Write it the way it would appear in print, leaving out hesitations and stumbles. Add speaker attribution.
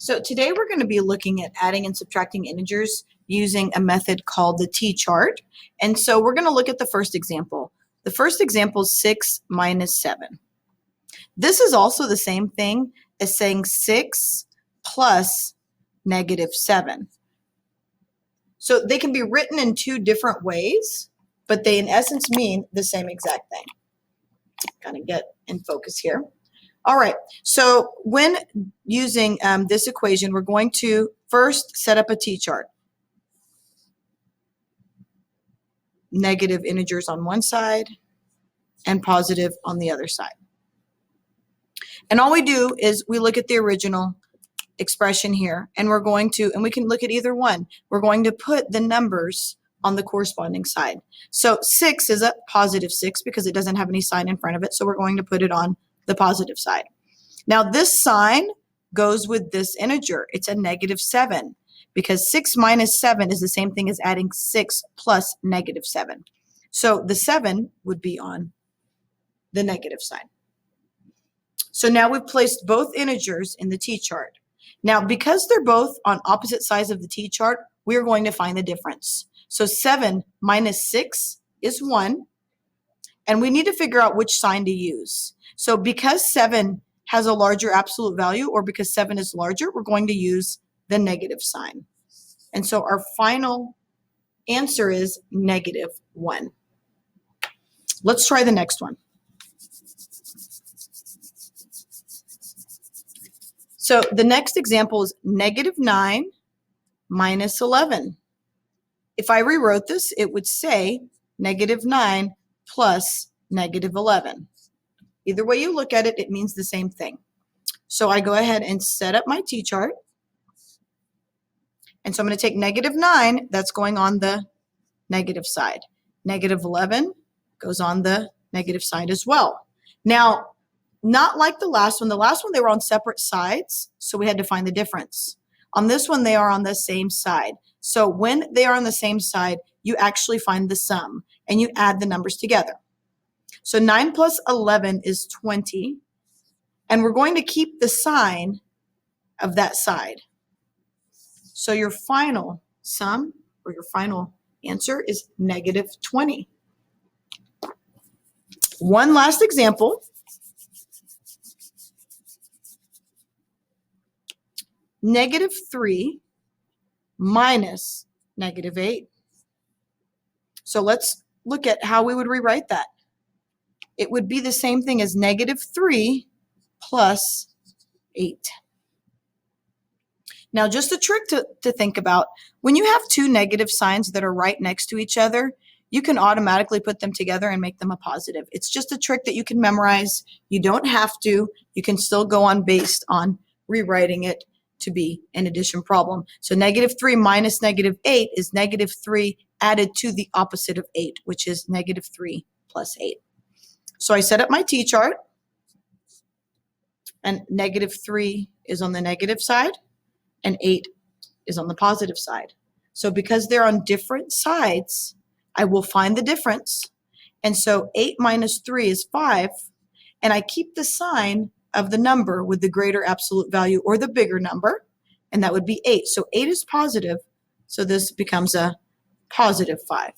Speaker 1: So today we're going to be looking at adding and subtracting integers using a method called the t-chart. And so we're going to look at the first example. The first example is 6 minus 7. This is also the same thing as saying 6 plus negative 7. So they can be written in two different ways, but they in essence mean the same exact thing. Kind of get in focus here. All right, so when using this equation, we're going to first set up a t-chart. Negative integers on one side and positive on the other side. And all we do is we look at the original expression here, and we're going to, and we can look at either one. We're going to put the numbers on the corresponding side. So 6 is a positive 6 because it doesn't have any sign in front of it, so we're going to put it on the positive side. Now this sign goes with this integer. It's a negative 7 because 6 minus 7 is the same thing as adding 6 plus negative 7. So the 7 would be on the negative side. So now we've placed both integers in the t-chart. Now because they're both on opposite sides of the t-chart, we're going to find the difference. So 7 minus 6 is 1, and we need to figure out which sign to use. So because 7 has a larger absolute value, or because 7 is larger, we're going to use the negative sign. And so our final answer is negative 1. Let's try the next one. So the next example is negative 9 minus 11. If I rewrote this, it would say negative 9 plus negative 11. Either way you look at it, it means the same thing. So I go ahead and set up my t-chart. And so I'm going to take negative 9, that's going on the negative side. Negative 11 goes on the negative side as well. Now, not like the last one. The last one, they were on separate sides, so we had to find the difference. On this one, they are on the same side. So when they are on the same side, you actually find the sum, and you add the numbers together. So 9 plus 11 is 20, and we're going to keep the sign of that side. So your final sum, or your final answer, is negative 20. One last example. Negative 3 minus negative 8. So let's look at how we would rewrite that. It would be the same thing as negative 3 plus 8. Now, just a trick to think about, when you have two negative signs that are right next to each other, you can automatically put them together and make them a positive. It's just a trick that you can memorize. You don't have to. You can still go on based on rewriting it to be an addition problem. So negative 3 minus negative 8 is negative 3 added to the opposite of 8, which is negative 3 plus 8. So I set up my t-chart, and negative 3 is on the negative side, and 8 is on the positive side. So because they're on different sides, I will find the difference. And so 8 minus 3 is 5, and I keep the sign of the number with the greater absolute value, or the bigger number, and that would be 8. So 8 is positive, so this becomes a positive 5.